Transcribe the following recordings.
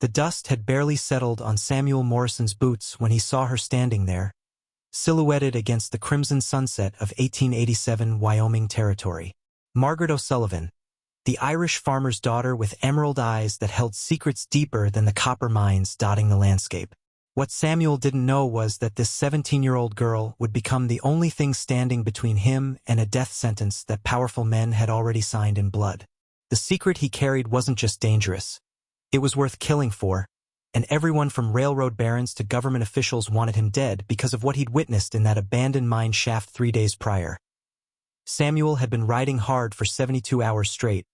The dust had barely settled on Samuel Morrison's boots when he saw her standing there, silhouetted against the crimson sunset of 1887 Wyoming Territory. Margaret O'Sullivan, the Irish farmer's daughter with emerald eyes that held secrets deeper than the copper mines dotting the landscape. What Samuel didn't know was that this 17-year-old girl would become the only thing standing between him and a death sentence that powerful men had already signed in blood. The secret he carried wasn't just dangerous. It was worth killing for, and everyone from railroad barons to government officials wanted him dead because of what he'd witnessed in that abandoned mine shaft 3 days prior. Samuel had been riding hard for 72 hours straight,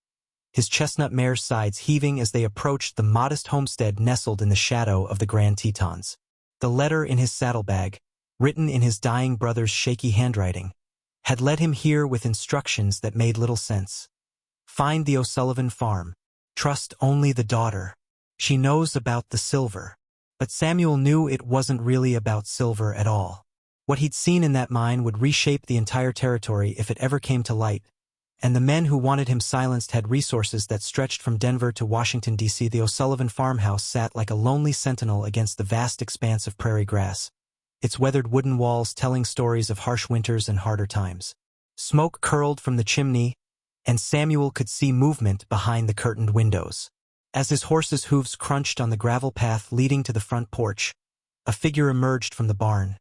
his chestnut mare's sides heaving as they approached the modest homestead nestled in the shadow of the Grand Tetons. The letter in his saddlebag, written in his dying brother's shaky handwriting, had led him here with instructions that made little sense. Find the O'Sullivan farm. Trust only the daughter. She knows about the silver. But Samuel knew it wasn't really about silver at all. What he'd seen in that mine would reshape the entire territory if it ever came to light, and the men who wanted him silenced had resources that stretched from Denver to Washington, D.C. The O'Sullivan farmhouse sat like a lonely sentinel against the vast expanse of prairie grass, its weathered wooden walls telling stories of harsh winters and harder times. Smoke curled from the chimney, and Samuel could see movement behind the curtained windows. As his horse's hooves crunched on the gravel path leading to the front porch, a figure emerged from the barn.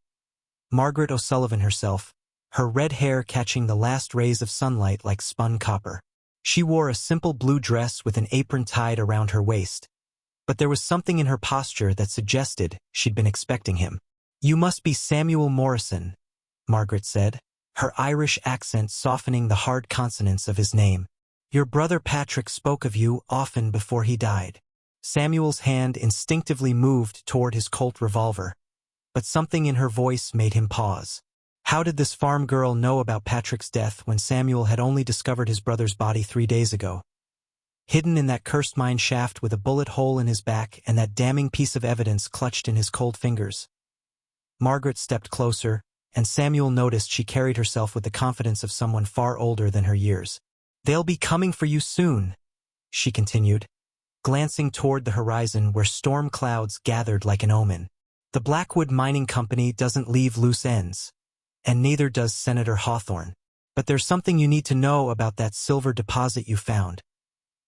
Margaret O'Sullivan herself, her red hair catching the last rays of sunlight like spun copper. She wore a simple blue dress with an apron tied around her waist, but there was something in her posture that suggested she'd been expecting him. "You must be Samuel Morrison," Margaret said, her Irish accent softening the hard consonants of his name. "Your brother Patrick spoke of you often before he died." Samuel's hand instinctively moved toward his Colt revolver, but something in her voice made him pause. How did this farm girl know about Patrick's death when Samuel had only discovered his brother's body 3 days ago? Hidden in that cursed mine shaft with a bullet hole in his back and that damning piece of evidence clutched in his cold fingers. Margaret stepped closer, and Samuel noticed she carried herself with the confidence of someone far older than her years. "They'll be coming for you soon," she continued, glancing toward the horizon where storm clouds gathered like an omen. "The Blackwood Mining Company doesn't leave loose ends, and neither does Senator Hawthorne. But there's something you need to know about that silver deposit you found.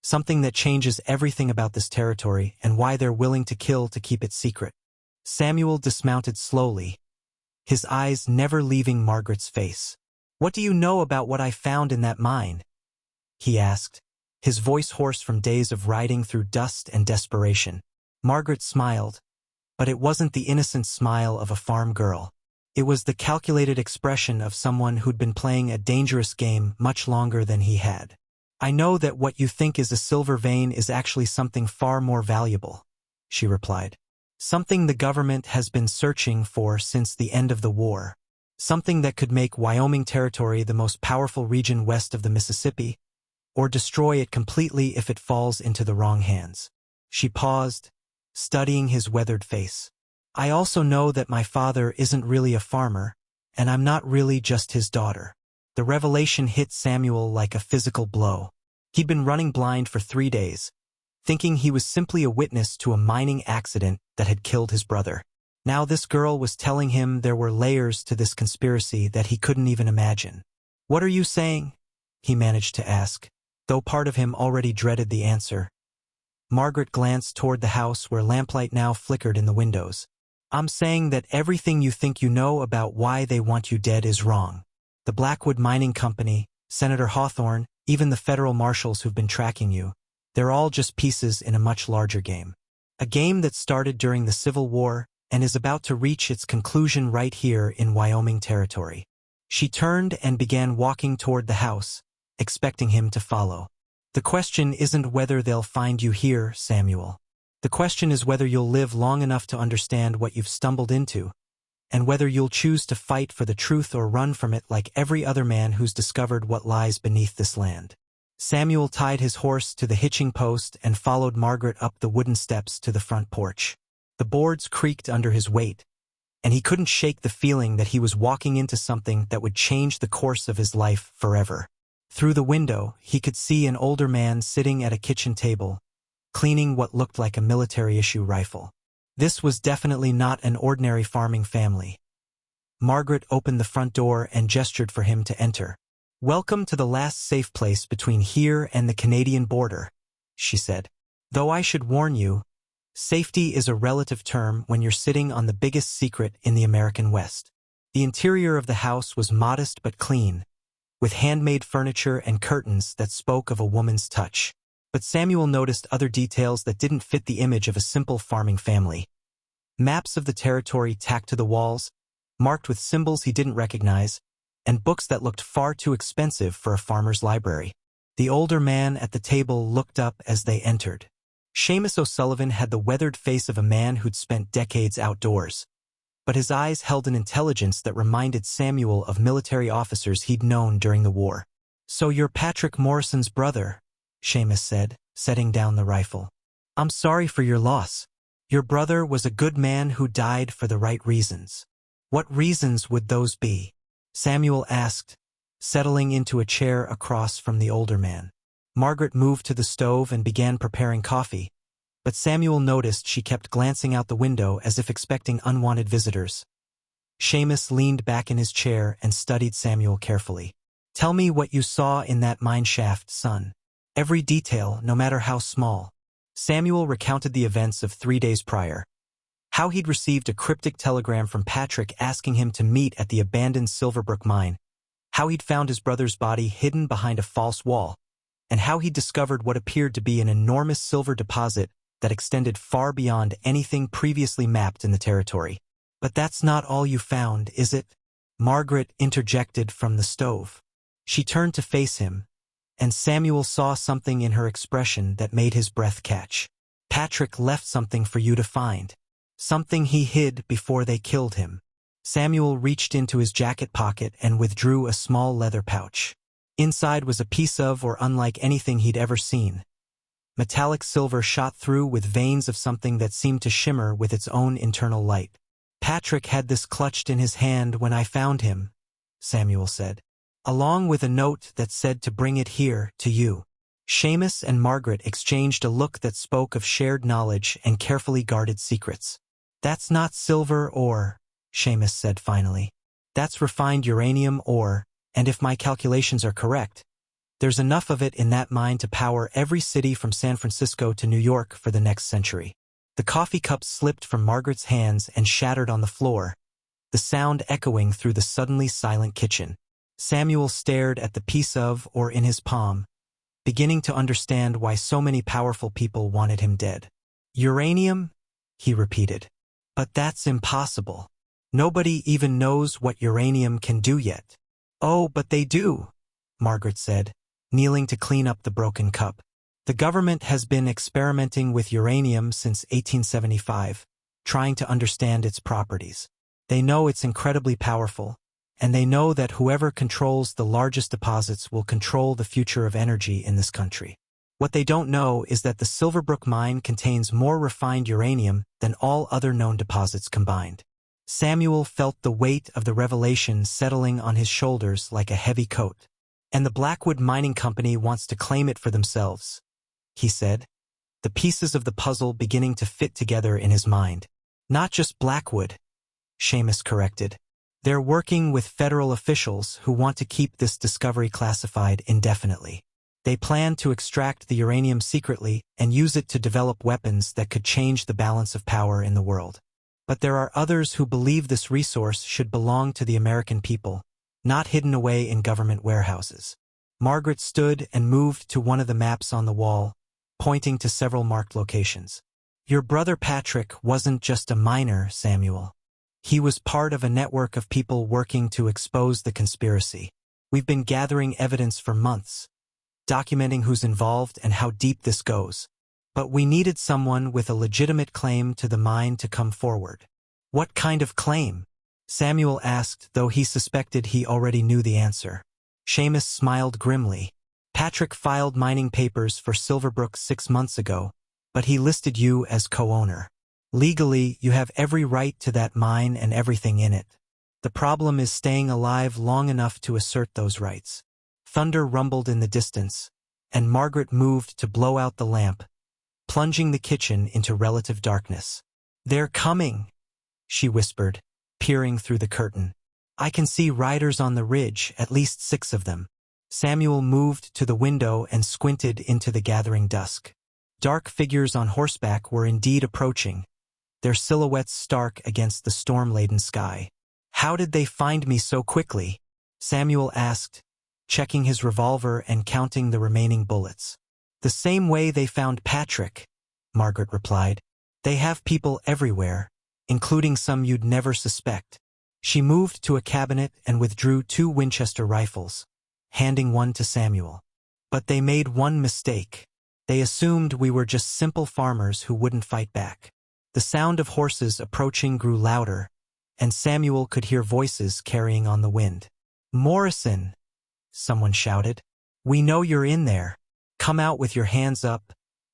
Something that changes everything about this territory and why they're willing to kill to keep it secret." Samuel dismounted slowly, his eyes never leaving Margaret's face. "What do you know about what I found in that mine?" he asked, his voice hoarse from days of riding through dust and desperation. Margaret smiled, but it wasn't the innocent smile of a farm girl. It was the calculated expression of someone who'd been playing a dangerous game much longer than he had. "I know that what you think is a silver vein is actually something far more valuable," she replied. "Something the government has been searching for since the end of the war. Something that could make Wyoming Territory the most powerful region west of the Mississippi, or destroy it completely if it falls into the wrong hands." She paused, studying his weathered face. "I also know that my father isn't really a farmer, and I'm not really just his daughter." The revelation hit Samuel like a physical blow. He'd been running blind for 3 days, thinking he was simply a witness to a mining accident that had killed his brother. Now this girl was telling him there were layers to this conspiracy that he couldn't even imagine. "What are you saying?" he managed to ask, though part of him already dreaded the answer. Margaret glanced toward the house where lamplight now flickered in the windows. "I'm saying that everything you think you know about why they want you dead is wrong. The Blackwood Mining Company, Senator Hawthorne, even the federal marshals who've been tracking you, they're all just pieces in a much larger game. A game that started during the Civil War and is about to reach its conclusion right here in Wyoming Territory." She turned and began walking toward the house, expecting him to follow. "The question isn't whether they'll find you here, Samuel. The question is whether you'll live long enough to understand what you've stumbled into, and whether you'll choose to fight for the truth or run from it like every other man who's discovered what lies beneath this land." Samuel tied his horse to the hitching post and followed Margaret up the wooden steps to the front porch. The boards creaked under his weight, and he couldn't shake the feeling that he was walking into something that would change the course of his life forever. Through the window, he could see an older man sitting at a kitchen table, cleaning what looked like a military-issue rifle. This was definitely not an ordinary farming family. Margaret opened the front door and gestured for him to enter. "Welcome to the last safe place between here and the Canadian border," she said. "Though I should warn you, safety is a relative term when you're sitting on the biggest secret in the American West." The interior of the house was modest but clean, with handmade furniture and curtains that spoke of a woman's touch. But Samuel noticed other details that didn't fit the image of a simple farming family. Maps of the territory tacked to the walls, marked with symbols he didn't recognize, and books that looked far too expensive for a farmer's library. The older man at the table looked up as they entered. Seamus O'Sullivan had the weathered face of a man who'd spent decades outdoors, but his eyes held an intelligence that reminded Samuel of military officers he'd known during the war. "So you're Patrick Morrison's brother," Seamus said, setting down the rifle. "I'm sorry for your loss. Your brother was a good man who died for the right reasons." "What reasons would those be?" Samuel asked, settling into a chair across from the older man. Margaret moved to the stove and began preparing coffee, but Samuel noticed she kept glancing out the window as if expecting unwanted visitors. Seamus leaned back in his chair and studied Samuel carefully. "Tell me what you saw in that mine shaft, son. Every detail, no matter how small." Samuel recounted the events of 3 days prior. How he'd received a cryptic telegram from Patrick asking him to meet at the abandoned Silverbrook mine, how he'd found his brother's body hidden behind a false wall, and how he'd discovered what appeared to be an enormous silver deposit that extended far beyond anything previously mapped in the territory. "But that's not all you found, is it?" Margaret interjected from the stove. She turned to face him, and Samuel saw something in her expression that made his breath catch. "Patrick left something for you to find. Something he hid before they killed him." Samuel reached into his jacket pocket and withdrew a small leather pouch. Inside was a piece of, or unlike anything he'd ever seen. Metallic silver shot through with veins of something that seemed to shimmer with its own internal light. "Patrick had this clutched in his hand when I found him," Samuel said, "along with a note that said to bring it here, to you." Seamus and Margaret exchanged a look that spoke of shared knowledge and carefully guarded secrets. "That's not silver ore," Seamus said finally. "That's refined uranium ore, and if my calculations are correct, there's enough of it in that mine to power every city from San Francisco to New York for the next century." The coffee cup slipped from Margaret's hands and shattered on the floor, the sound echoing through the suddenly silent kitchen. Samuel stared at the piece of, or in his palm, beginning to understand why so many powerful people wanted him dead. "Uranium?" he repeated. "But that's impossible. Nobody even knows what uranium can do yet." "Oh, but they do," Margaret said, kneeling to clean up the broken cup. "The government has been experimenting with uranium since 1875, trying to understand its properties. They know it's incredibly powerful, and they know that whoever controls the largest deposits will control the future of energy in this country. What they don't know is that the Silverbrook mine contains more refined uranium than all other known deposits combined." Samuel felt the weight of the revelation settling on his shoulders like a heavy coat. "And the Blackwood Mining Company wants to claim it for themselves," he said, the pieces of the puzzle beginning to fit together in his mind. "Not just Blackwood," Seamus corrected. "They're working with federal officials who want to keep this discovery classified indefinitely. They plan to extract the uranium secretly and use it to develop weapons that could change the balance of power in the world. But there are others who believe this resource should belong to the American people, not hidden away in government warehouses." Margaret stood and moved to one of the maps on the wall, pointing to several marked locations. "Your brother Patrick wasn't just a miner, Samuel. He was part of a network of people working to expose the conspiracy. We've been gathering evidence for months, documenting who's involved and how deep this goes. But we needed someone with a legitimate claim to the mine to come forward." "What kind of claim?" Samuel asked, though he suspected he already knew the answer. Seamus smiled grimly. "Patrick filed mining papers for Silverbrook 6 months ago, but he listed you as co-owner. Legally, you have every right to that mine and everything in it. The problem is staying alive long enough to assert those rights." Thunder rumbled in the distance, and Margaret moved to blow out the lamp, plunging the kitchen into relative darkness. "They're coming," she whispered, peering through the curtain. "I can see riders on the ridge, at least 6 of them." Samuel moved to the window and squinted into the gathering dusk. Dark figures on horseback were indeed approaching, their silhouettes stark against the storm-laden sky. "How did they find me so quickly?" Samuel asked, checking his revolver and counting the remaining bullets. "The same way they found Patrick," Margaret replied. "They have people everywhere, including some you'd never suspect." She moved to a cabinet and withdrew 2 Winchester rifles, handing one to Samuel. "But they made one mistake. They assumed we were just simple farmers who wouldn't fight back." The sound of horses approaching grew louder, and Samuel could hear voices carrying on the wind. "Morrison!" someone shouted. "We know you're in there. Come out with your hands up,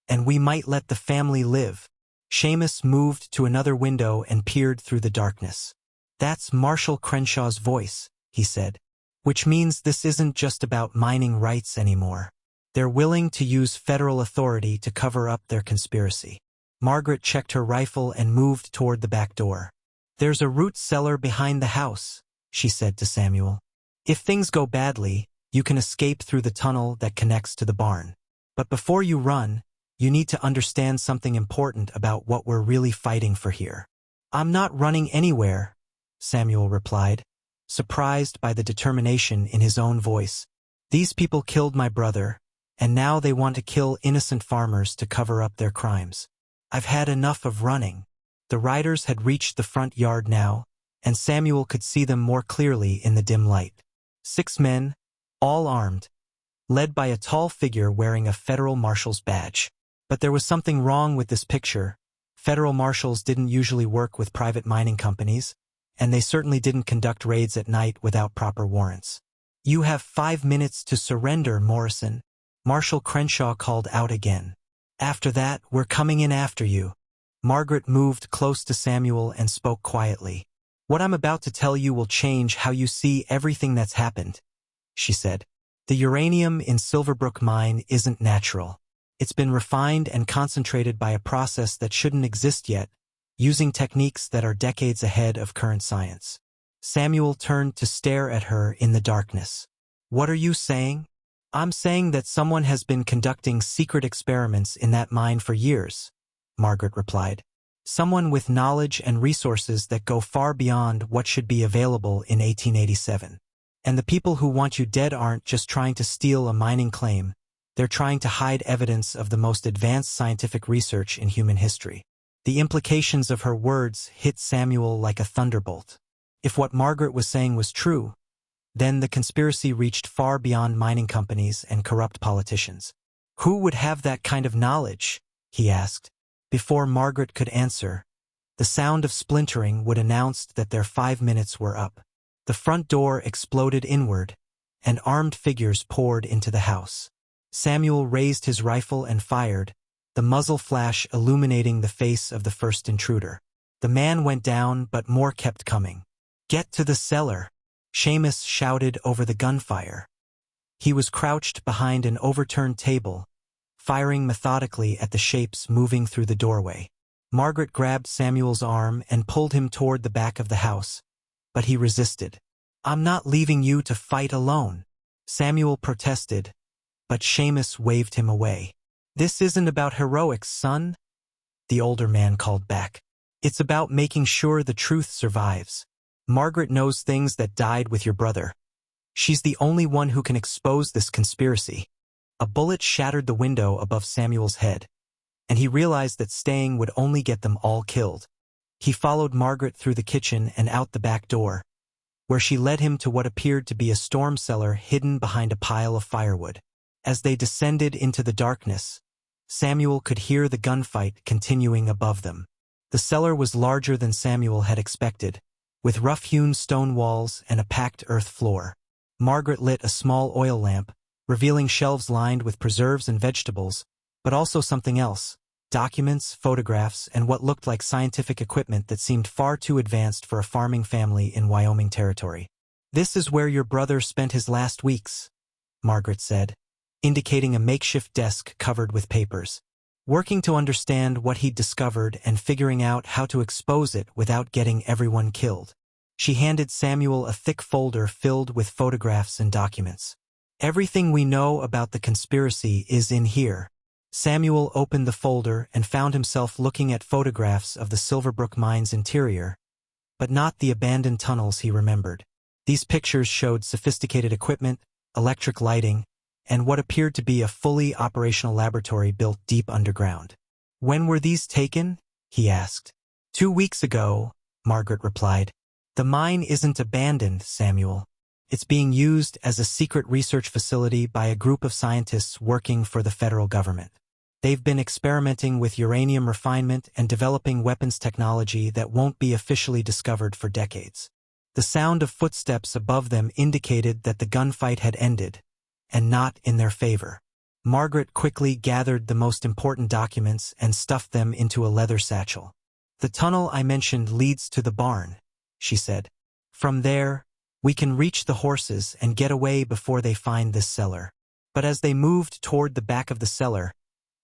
and we might let the family live." Seamus moved to another window and peered through the darkness. "That's Marshall Crenshaw's voice," he said. "Which means this isn't just about mining rights anymore. They're willing to use federal authority to cover up their conspiracy." Margaret checked her rifle and moved toward the back door. "There's a root cellar behind the house," she said to Samuel. "If things go badly, you can escape through the tunnel that connects to the barn. But before you run, you need to understand something important about what we're really fighting for here." "I'm not running anywhere," Samuel replied, surprised by the determination in his own voice. "These people killed my brother, and now they want to kill innocent farmers to cover up their crimes. I've had enough of running." The riders had reached the front yard now, and Samuel could see them more clearly in the dim light. 6 men, all armed, led by a tall figure wearing a federal marshal's badge. But there was something wrong with this picture. Federal marshals didn't usually work with private mining companies, and they certainly didn't conduct raids at night without proper warrants. "You have 5 minutes to surrender, Morrison," Marshal Crenshaw called out again. "After that, we're coming in after you." Margaret moved close to Samuel and spoke quietly. "What I'm about to tell you will change how you see everything that's happened," she said. "The uranium in Silverbrook mine isn't natural. It's been refined and concentrated by a process that shouldn't exist yet, using techniques that are decades ahead of current science." Samuel turned to stare at her in the darkness. "What are you saying?" "I'm saying that someone has been conducting secret experiments in that mine for years," Margaret replied. "Someone with knowledge and resources that go far beyond what should be available in 1887. And the people who want you dead aren't just trying to steal a mining claim. They're trying to hide evidence of the most advanced scientific research in human history." The implications of her words hit Samuel like a thunderbolt. If what Margaret was saying was true, then the conspiracy reached far beyond mining companies and corrupt politicians. "Who would have that kind of knowledge?" he asked. Before Margaret could answer, the sound of splintering would announce that their 5 minutes were up. The front door exploded inward, and armed figures poured into the house. Samuel raised his rifle and fired, the muzzle flash illuminating the face of the first intruder. The man went down, but more kept coming. "Get to the cellar," Seamus shouted over the gunfire. He was crouched behind an overturned table, firing methodically at the shapes moving through the doorway. Margaret grabbed Samuel's arm and pulled him toward the back of the house, but he resisted. "I'm not leaving you to fight alone," Samuel protested, but Seamus waved him away. "This isn't about heroics, son," the older man called back. "It's about making sure the truth survives. Margaret knows things that died with your brother. She's the only one who can expose this conspiracy." A bullet shattered the window above Samuel's head, and he realized that staying would only get them all killed. He followed Margaret through the kitchen and out the back door, where she led him to what appeared to be a storm cellar hidden behind a pile of firewood. As they descended into the darkness, Samuel could hear the gunfight continuing above them. The cellar was larger than Samuel had expected, with rough-hewn stone walls and a packed earth floor. Margaret lit a small oil lamp, revealing shelves lined with preserves and vegetables, but also something else: documents, photographs, and what looked like scientific equipment that seemed far too advanced for a farming family in Wyoming territory. "This is where your brother spent his last weeks," Margaret said, indicating a makeshift desk covered with papers. working to understand what he'd discovered and figuring out how to expose it without getting everyone killed. She handed Samuel a thick folder filled with photographs and documents. "Everything we know about the conspiracy is in here." Samuel opened the folder and found himself looking at photographs of the Silverbrook mine's interior, but not the abandoned tunnels he remembered. These pictures showed sophisticated equipment, electric lighting, and what appeared to be a fully operational laboratory built deep underground. "When were these taken?" he asked. "2 weeks ago," Margaret replied. "The mine isn't abandoned, Samuel. It's being used as a secret research facility by a group of scientists working for the federal government. They've been experimenting with uranium refinement and developing weapons technology that won't be officially discovered for decades." The sound of footsteps above them indicated that the gunfight had ended, and not in their favor. Margaret quickly gathered the most important documents and stuffed them into a leather satchel. "The tunnel I mentioned leads to the barn," she said. "From there, we can reach the horses and get away before they find this cellar." But as they moved toward the back of the cellar,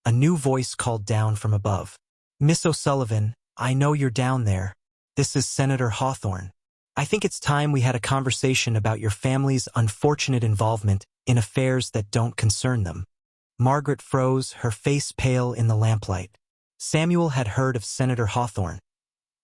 a new voice called down from above. "Miss O'Sullivan, I know you're down there. This is Senator Hawthorne. I think it's time we had a conversation about your family's unfortunate involvement in affairs that don't concern them." Margaret froze, her face pale in the lamplight. Samuel had heard of Senator Hawthorne,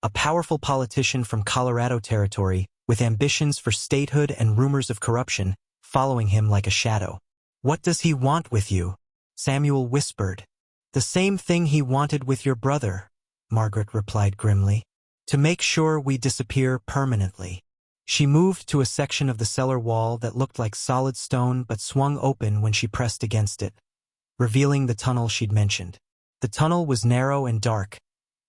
a powerful politician from Colorado Territory with ambitions for statehood and rumors of corruption following him like a shadow. "What does he want with you?" Samuel whispered. "The same thing he wanted with your brother," Margaret replied grimly. "To make sure we disappear permanently." She moved to a section of the cellar wall that looked like solid stone but swung open when she pressed against it, revealing the tunnel she'd mentioned. The tunnel was narrow and dark,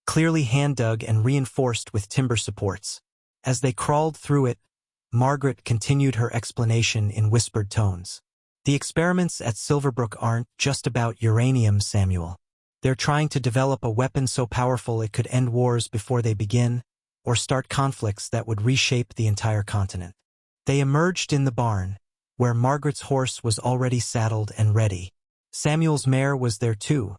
clearly hand-dug and reinforced with timber supports. As they crawled through it, Margaret continued her explanation in whispered tones. "The experiments at Silverbrook aren't just about uranium, Samuel. They're trying to develop a weapon so powerful it could end wars before they begin, or start conflicts that would reshape the entire continent." They emerged in the barn, where Margaret's horse was already saddled and ready. Samuel's mare was there too,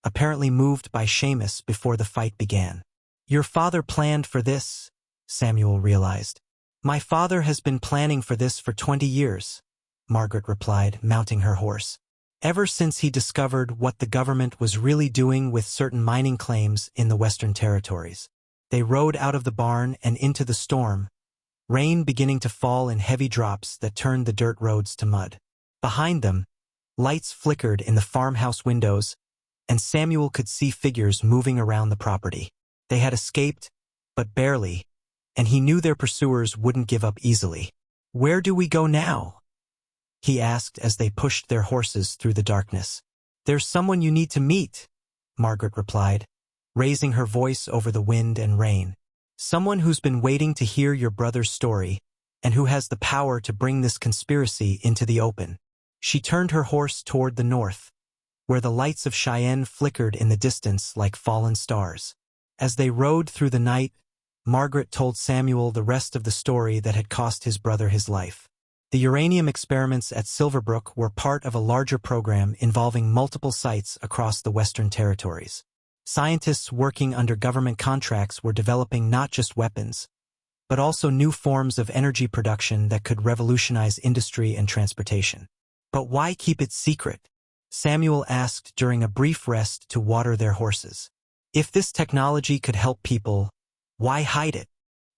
apparently moved by Seamus before the fight began. "Your father planned for this," Samuel realized. "My father has been planning for this for 20 years, Margaret replied, mounting her horse. "Ever since he discovered what the government was really doing with certain mining claims in the Western Territories." They rode out of the barn and into the storm, rain beginning to fall in heavy drops that turned the dirt roads to mud. Behind them, lights flickered in the farmhouse windows, and Samuel could see figures moving around the property. They had escaped, but barely, and he knew their pursuers wouldn't give up easily. "Where do we go now?" he asked as they pushed their horses through the darkness. "There's someone you need to meet," Margaret replied, raising her voice over the wind and rain. "Someone who's been waiting to hear your brother's story, and who has the power to bring this conspiracy into the open." She turned her horse toward the north, where the lights of Cheyenne flickered in the distance like fallen stars. As they rode through the night, Margaret told Samuel the rest of the story that had cost his brother his life. The uranium experiments at Silverbrook were part of a larger program involving multiple sites across the Western Territories. Scientists working under government contracts were developing not just weapons, but also new forms of energy production that could revolutionize industry and transportation. "But why keep it secret?" Samuel asked during a brief rest to water their horses. "If this technology could help people, why hide it?"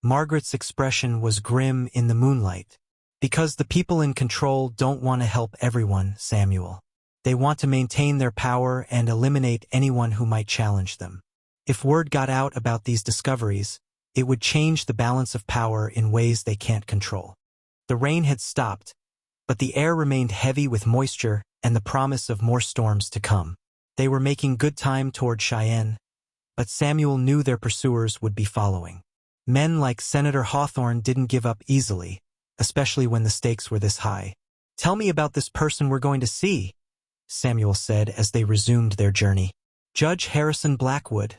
Margaret's expression was grim in the moonlight. "Because the people in control don't want to help everyone, Samuel. They want to maintain their power and eliminate anyone who might challenge them. If word got out about these discoveries, it would change the balance of power in ways they can't control." The rain had stopped, but the air remained heavy with moisture and the promise of more storms to come. They were making good time toward Cheyenne, but Samuel knew their pursuers would be following. Men like Senator Hawthorne didn't give up easily, especially when the stakes were this high. "Tell me about this person we're going to see," Samuel said as they resumed their journey. "Judge Harrison Blackwood,"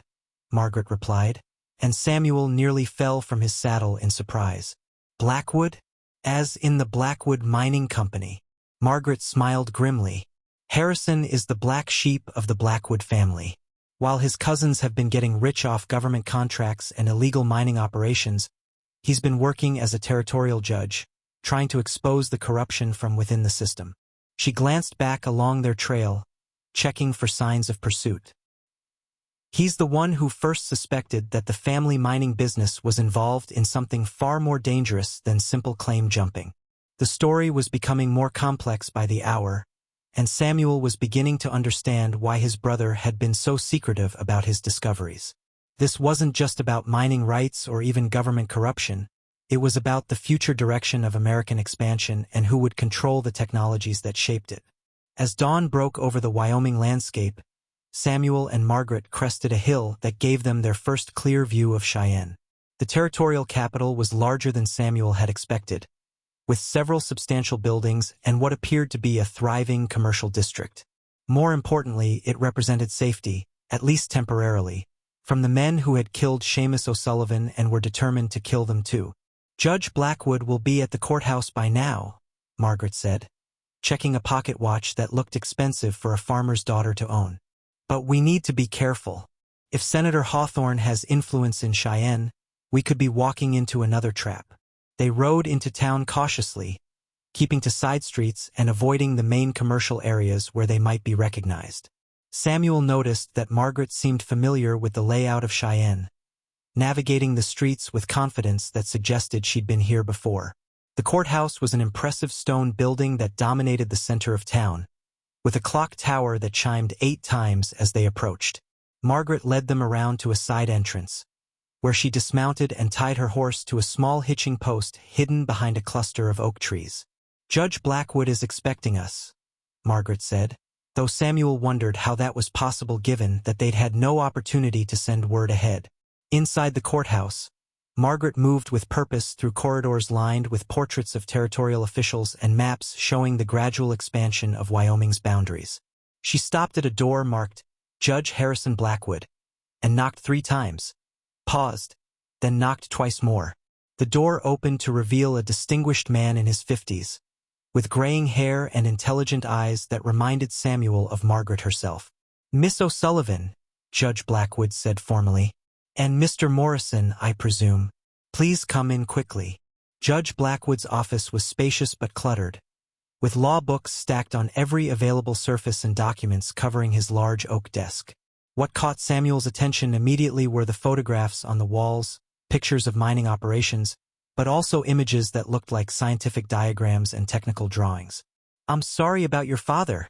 Margaret replied, and Samuel nearly fell from his saddle in surprise. "Blackwood? As in the Blackwood Mining Company?" Margaret smiled grimly. Harrison is the black sheep of the Blackwood family. While his cousins have been getting rich off government contracts and illegal mining operations, he's been working as a territorial judge, trying to expose the corruption from within the system. She glanced back along their trail, checking for signs of pursuit. He's the one who first suspected that the family mining business was involved in something far more dangerous than simple claim jumping. The story was becoming more complex by the hour, and Samuel was beginning to understand why his brother had been so secretive about his discoveries. This wasn't just about mining rights or even government corruption. It was about the future direction of American expansion and who would control the technologies that shaped it. As dawn broke over the Wyoming landscape, Samuel and Margaret crested a hill that gave them their first clear view of Cheyenne. The territorial capital was larger than Samuel had expected, with several substantial buildings and what appeared to be a thriving commercial district. More importantly, it represented safety, at least temporarily, from the men who had killed Seamus O'Sullivan and were determined to kill them too. "Judge Blackwood will be at the courthouse by now," Margaret said, checking a pocket watch that looked expensive for a farmer's daughter to own. "But we need to be careful. If Senator Hawthorne has influence in Cheyenne, we could be walking into another trap." They rode into town cautiously, keeping to side streets and avoiding the main commercial areas where they might be recognized. Samuel noticed that Margaret seemed familiar with the layout of Cheyenne, navigating the streets with confidence that suggested she'd been here before. The courthouse was an impressive stone building that dominated the center of town, with a clock tower that chimed 8 times as they approached. Margaret led them around to a side entrance, where she dismounted and tied her horse to a small hitching post hidden behind a cluster of oak trees. "Judge Blackwood is expecting us," Margaret said, though Samuel wondered how that was possible given that they'd had no opportunity to send word ahead. Inside the courthouse, Margaret moved with purpose through corridors lined with portraits of territorial officials and maps showing the gradual expansion of Wyoming's boundaries. She stopped at a door marked Judge Harrison Blackwood and knocked 3 times, paused, then knocked twice more. The door opened to reveal a distinguished man in his 50s, with graying hair and intelligent eyes that reminded Samuel of Margaret herself. "Miss O'Sullivan," Judge Blackwood said formally, "and Mr. Morrison, I presume. Please come in quickly." Judge Blackwood's office was spacious but cluttered, with law books stacked on every available surface and documents covering his large oak desk. What caught Samuel's attention immediately were the photographs on the walls, pictures of mining operations, but also images that looked like scientific diagrams and technical drawings. "I'm sorry about your father,"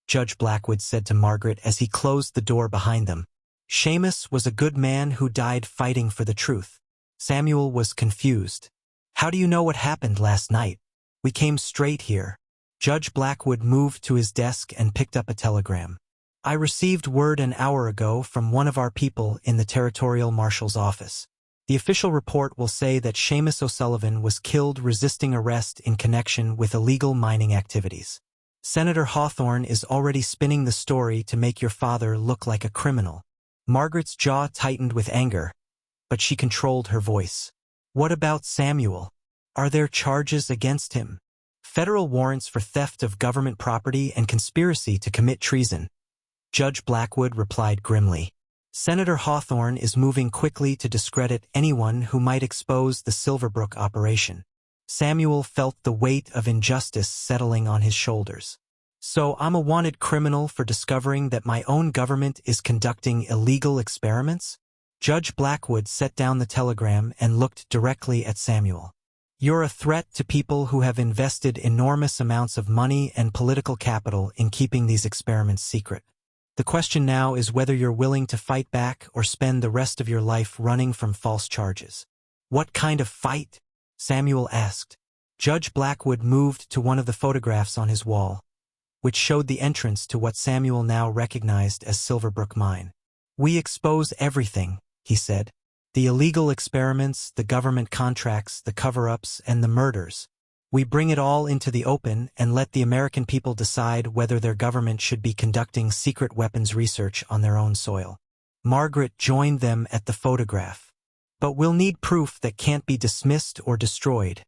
Judge Blackwood said to Margaret as he closed the door behind them. "Seamus was a good man who died fighting for the truth." Samuel was confused. "How do you know what happened last night?" "We came straight here." Judge Blackwood moved to his desk and picked up a telegram. "I received word an hour ago from one of our people in the Territorial Marshal's office. The official report will say that Seamus O'Sullivan was killed resisting arrest in connection with illegal mining activities. Senator Hawthorne is already spinning the story to make your father look like a criminal." Margaret's jaw tightened with anger, but she controlled her voice. "What about Samuel? Are there charges against him?" "Federal warrants for theft of government property and conspiracy to commit treason," Judge Blackwood replied grimly. "Senator Hawthorne is moving quickly to discredit anyone who might expose the Silverbrook operation." Samuel felt the weight of injustice settling on his shoulders. "So I'm a wanted criminal for discovering that my own government is conducting illegal experiments?" Judge Blackwood set down the telegram and looked directly at Samuel. "You're a threat to people who have invested enormous amounts of money and political capital in keeping these experiments secret. The question now is whether you're willing to fight back or spend the rest of your life running from false charges." "What kind of fight?" Samuel asked. Judge Blackwood moved to one of the photographs on his wall, which showed the entrance to what Samuel now recognized as Silverbrook Mine. "We expose everything," he said. "The illegal experiments, the government contracts, the cover-ups, and the murders. We bring it all into the open and let the American people decide whether their government should be conducting secret weapons research on their own soil." Margaret joined them at the photograph. "But we'll need proof that can't be dismissed or destroyed,"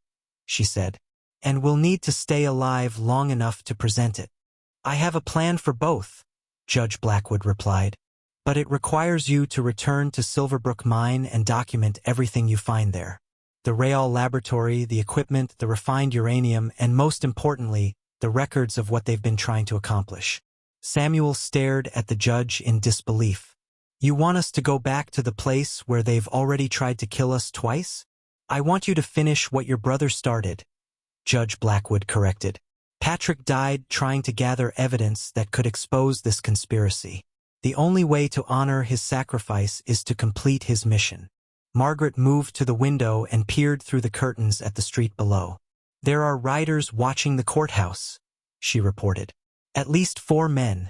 she said. "And we'll need to stay alive long enough to present it." I have a plan for both, Judge Blackwood replied. But it requires you to return to Silverbrook Mine and document everything you find there. The Rayall laboratory, the equipment, the refined uranium, and most importantly, the records of what they've been trying to accomplish. Samuel stared at the judge in disbelief. You want us to go back to the place where they've already tried to kill us twice? I want you to finish what your brother started, Judge Blackwood corrected. Patrick died trying to gather evidence that could expose this conspiracy. The only way to honor his sacrifice is to complete his mission. Margaret moved to the window and peered through the curtains at the street below. There are riders watching the courthouse, she reported. At least 4 men,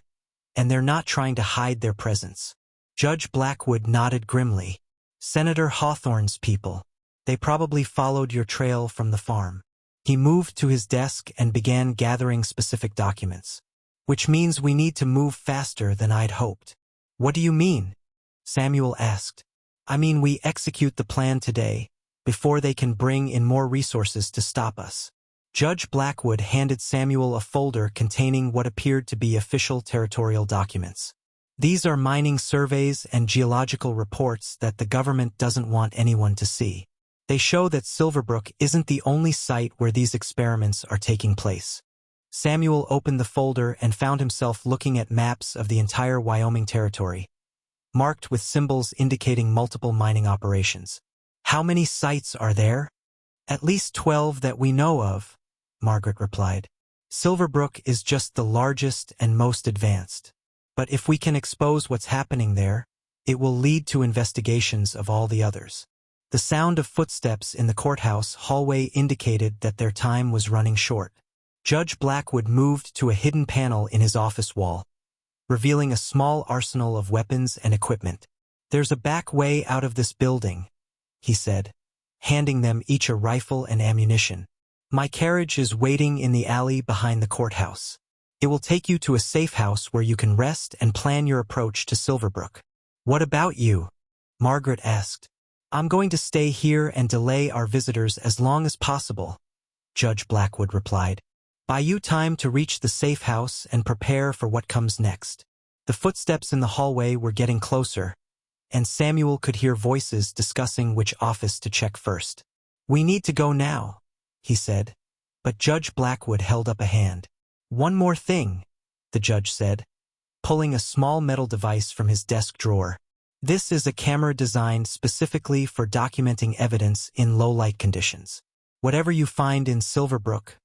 and they're not trying to hide their presence. Judge Blackwood nodded grimly. Senator Hawthorne's people. They probably followed your trail from the farm. He moved to his desk and began gathering specific documents. Which means we need to move faster than I'd hoped. What do you mean? Samuel asked. I mean we execute the plan today, before they can bring in more resources to stop us. Judge Blackwood handed Samuel a folder containing what appeared to be official territorial documents. These are mining surveys and geological reports that the government doesn't want anyone to see. They show that Silverbrook isn't the only site where these experiments are taking place. Samuel opened the folder and found himself looking at maps of the entire Wyoming territory, marked with symbols indicating multiple mining operations. How many sites are there? At least 12 that we know of, Margaret replied. Silverbrook is just the largest and most advanced. But if we can expose what's happening there, it will lead to investigations of all the others. The sound of footsteps in the courthouse hallway indicated that their time was running short. Judge Blackwood moved to a hidden panel in his office wall, revealing a small arsenal of weapons and equipment. There's a back way out of this building, he said, handing them each a rifle and ammunition. My carriage is waiting in the alley behind the courthouse. It will take you to a safe house where you can rest and plan your approach to Silverbrook. What about you? Margaret asked. I'm going to stay here and delay our visitors as long as possible, Judge Blackwood replied. Buy you time to reach the safe house and prepare for what comes next. The footsteps in the hallway were getting closer, and Samuel could hear voices discussing which office to check first. We need to go now, he said, but Judge Blackwood held up a hand. One more thing, the judge said, pulling a small metal device from his desk drawer. This is a camera designed specifically for documenting evidence in low-light conditions. Whatever you find in Silverbrook,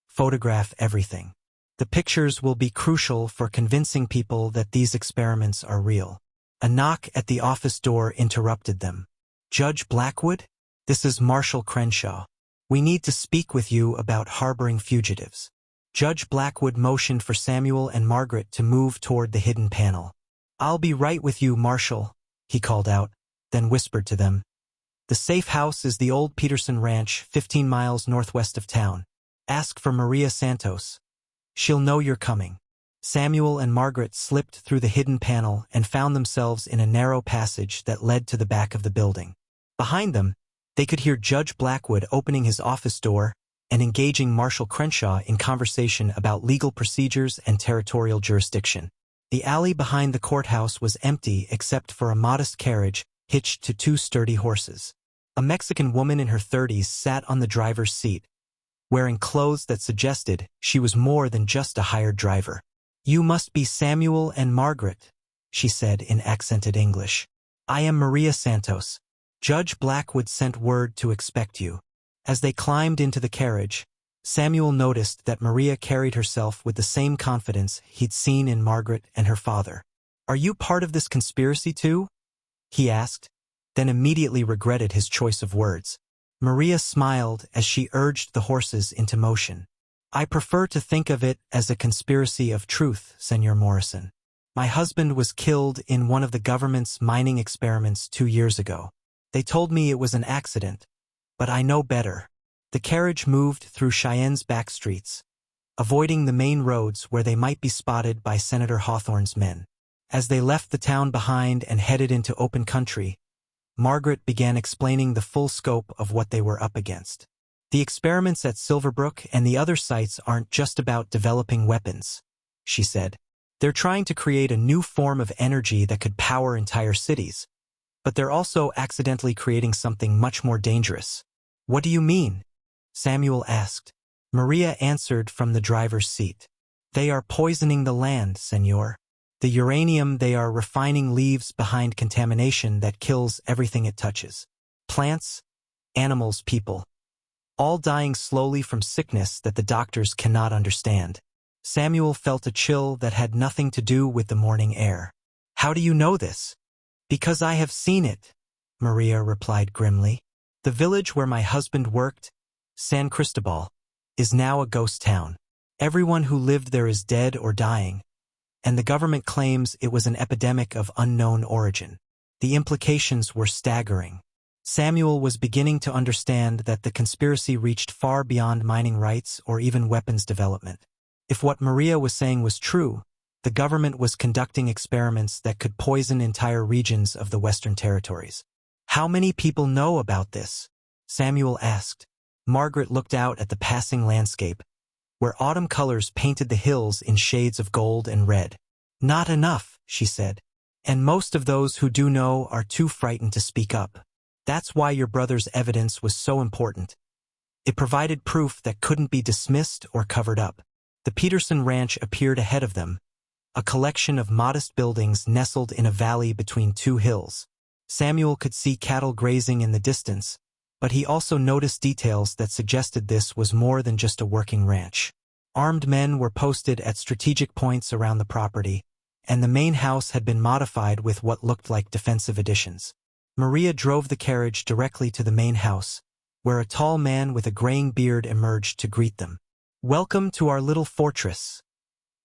photograph everything. The pictures will be crucial for convincing people that these experiments are real. A knock at the office door interrupted them. Judge Blackwood? This is Marshall Crenshaw. We need to speak with you about harboring fugitives. Judge Blackwood motioned for Samuel and Margaret to move toward the hidden panel. I'll be right with you, Marshall, he called out, then whispered to them. The safe house is the old Peterson Ranch, 15 miles northwest of town. Ask for Maria Santos. She'll know you're coming. Samuel and Margaret slipped through the hidden panel and found themselves in a narrow passage that led to the back of the building. Behind them, they could hear Judge Blackwood opening his office door and engaging Marshall Crenshaw in conversation about legal procedures and territorial jurisdiction. The alley behind the courthouse was empty except for a modest carriage hitched to 2 sturdy horses. A Mexican woman in her 30s sat on the driver's seat, wearing clothes that suggested she was more than just a hired driver. You must be Samuel and Margaret, she said in accented English. I am Maria Santos. Judge Blackwood sent word to expect you. As they climbed into the carriage, Samuel noticed that Maria carried herself with the same confidence he'd seen in Margaret and her father. Are you part of this conspiracy too? He asked, then immediately regretted his choice of words. Maria smiled as she urged the horses into motion. I prefer to think of it as a conspiracy of truth, Senor Morrison. My husband was killed in one of the government's mining experiments 2 years ago. They told me it was an accident, but I know better. The carriage moved through Cheyenne's back streets, avoiding the main roads where they might be spotted by Senator Hawthorne's men. As they left the town behind and headed into open country, Margaret began explaining the full scope of what they were up against. The experiments at Silverbrook and the other sites aren't just about developing weapons, she said. They're trying to create a new form of energy that could power entire cities. But they're also accidentally creating something much more dangerous. What do you mean? Samuel asked. Maria answered from the driver's seat. They are poisoning the land, senor. The uranium they are refining leaves behind contamination that kills everything it touches. Plants, animals, people. All dying slowly from sickness that the doctors cannot understand. Samuel felt a chill that had nothing to do with the morning air. How do you know this? Because I have seen it, Maria replied grimly. The village where my husband worked, San Cristobal, is now a ghost town. Everyone who lived there is dead or dying, and the government claims it was an epidemic of unknown origin. The implications were staggering. Samuel was beginning to understand that the conspiracy reached far beyond mining rights or even weapons development. If what Maria was saying was true, the government was conducting experiments that could poison entire regions of the Western Territories. How many people know about this? Samuel asked. Margaret looked out at the passing landscape, where autumn colors painted the hills in shades of gold and red. Not enough, she said. And most of those who do know are too frightened to speak up. That's why your brother's evidence was so important. It provided proof that couldn't be dismissed or covered up. The Peterson Ranch appeared ahead of them, a collection of modest buildings nestled in a valley between two hills. Samuel could see cattle grazing in the distance, but he also noticed details that suggested this was more than just a working ranch. Armed men were posted at strategic points around the property, and the main house had been modified with what looked like defensive additions. Maria drove the carriage directly to the main house, where a tall man with a graying beard emerged to greet them. "Welcome to our little fortress,"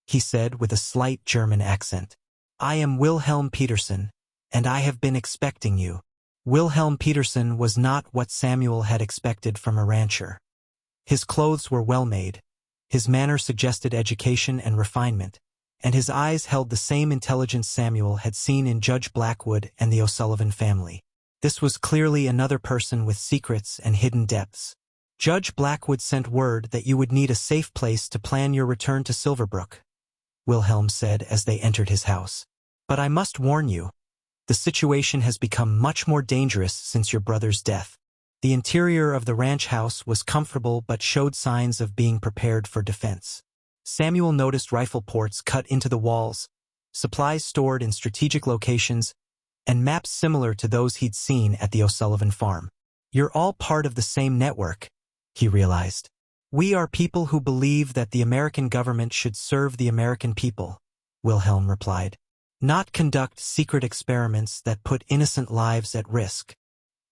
he said with a slight German accent. "I am Wilhelm Peterson, and I have been expecting you." Wilhelm Peterson was not what Samuel had expected from a rancher. His clothes were well-made, his manner suggested education and refinement, and his eyes held the same intelligence Samuel had seen in Judge Blackwood and the O'Sullivan family. This was clearly another person with secrets and hidden depths. "Judge Blackwood sent word that you would need a safe place to plan your return to Silverbrook," Wilhelm said as they entered his house. "But I must warn you, the situation has become much more dangerous since your brother's death." The interior of the ranch house was comfortable but showed signs of being prepared for defense. Samuel noticed rifle ports cut into the walls, supplies stored in strategic locations, and maps similar to those he'd seen at the O'Sullivan farm. "You're all part of the same network," he realized. "We are people who believe that the American government should serve the American people," Wilhelm replied, "not conduct secret experiments that put innocent lives at risk."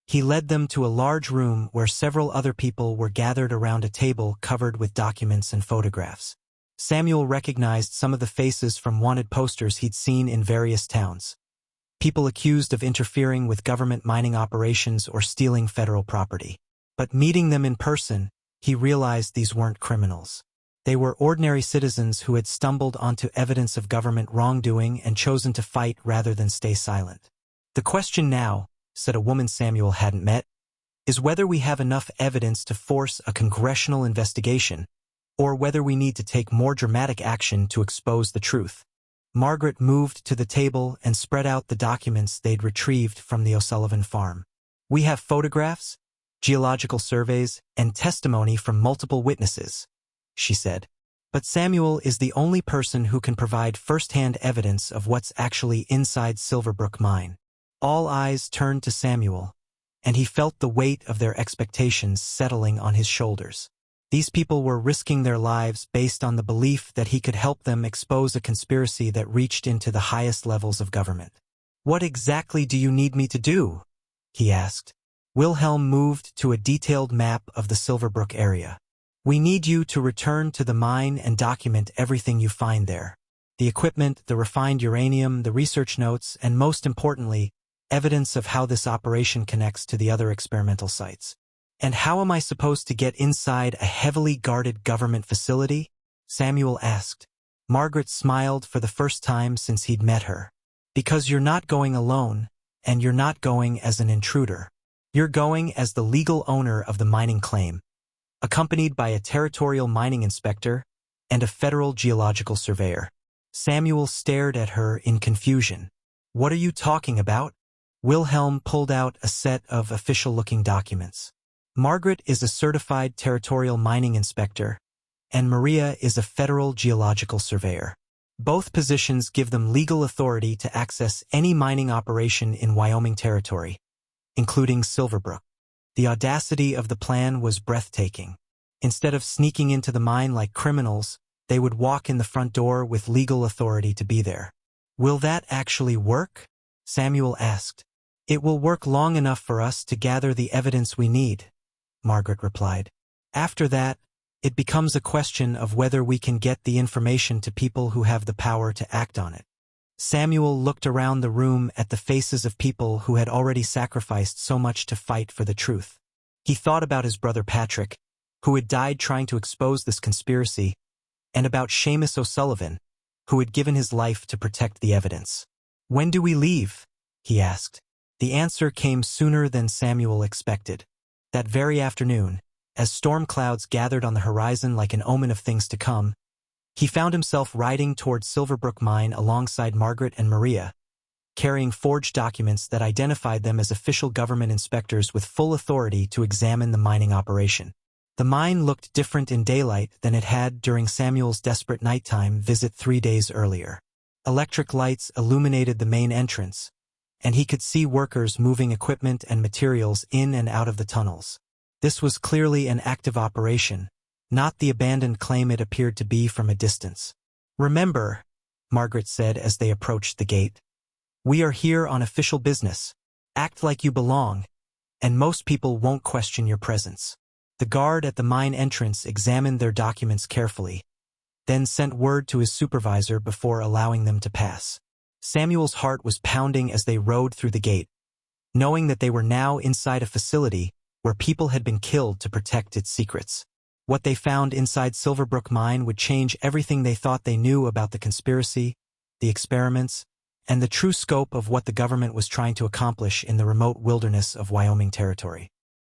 He led them to a large room where several other people were gathered around a table covered with documents and photographs. Samuel recognized some of the faces from wanted posters he'd seen in various towns. People accused of interfering with government mining operations or stealing federal property. But meeting them in person, he realized these weren't criminals. They were ordinary citizens who had stumbled onto evidence of government wrongdoing and chosen to fight rather than stay silent. "The question now," said a woman Samuel hadn't met, "is whether we have enough evidence to force a congressional investigation, or whether we need to take more dramatic action to expose the truth." Margaret moved to the table and spread out the documents they'd retrieved from the O'Sullivan farm. "We have photographs, geological surveys, and testimony from multiple witnesses," she said. "But Samuel is the only person who can provide first-hand evidence of what's actually inside Silverbrook mine." All eyes turned to Samuel, and he felt the weight of their expectations settling on his shoulders. These people were risking their lives based on the belief that he could help them expose a conspiracy that reached into the highest levels of government. "What exactly do you need me to do?" he asked. Wilhelm moved to a detailed map of the Silverbrook area. "We need you to return to the mine and document everything you find there. The equipment, the refined uranium, the research notes, and most importantly, evidence of how this operation connects to the other experimental sites." "And how am I supposed to get inside a heavily guarded government facility?" Samuel asked. Margaret smiled for the first time since he'd met her. "Because you're not going alone, and you're not going as an intruder. You're going as the legal owner of the mining claim, accompanied by a territorial mining inspector and a federal geological surveyor. Samuel stared at her in confusion. What are you talking about? Wilhelm pulled out a set of official-looking documents. Margaret is a certified territorial mining inspector, and Maria is a federal geological surveyor. Both positions give them legal authority to access any mining operation in Wyoming Territory, including Silverbrook. The audacity of the plan was breathtaking. Instead of sneaking into the mine like criminals, they would walk in the front door with legal authority to be there. Will that actually work? Samuel asked. It will work long enough for us to gather the evidence we need, Margaret replied. After that, it becomes a question of whether we can get the information to people who have the power to act on it. Samuel looked around the room at the faces of people who had already sacrificed so much to fight for the truth. He thought about his brother Patrick, who had died trying to expose this conspiracy, and about Seamus O'Sullivan, who had given his life to protect the evidence. When do we leave? He asked. The answer came sooner than Samuel expected. That very afternoon, as storm clouds gathered on the horizon like an omen of things to come, he found himself riding toward Silverbrook Mine alongside Margaret and Maria, carrying forged documents that identified them as official government inspectors with full authority to examine the mining operation. The mine looked different in daylight than it had during Samuel's desperate nighttime visit 3 days earlier. Electric lights illuminated the main entrance, and he could see workers moving equipment and materials in and out of the tunnels. This was clearly an active operation, not the abandoned claim it appeared to be from a distance. Remember, Margaret said as they approached the gate, we are here on official business. Act like you belong, and most people won't question your presence. The guard at the mine entrance examined their documents carefully, then sent word to his supervisor before allowing them to pass. Samuel's heart was pounding as they rode through the gate, knowing that they were now inside a facility where people had been killed to protect its secrets. What they found inside Silverbrook Mine would change everything they thought they knew about the conspiracy, the experiments, and the true scope of what the government was trying to accomplish in the remote wilderness of Wyoming Territory.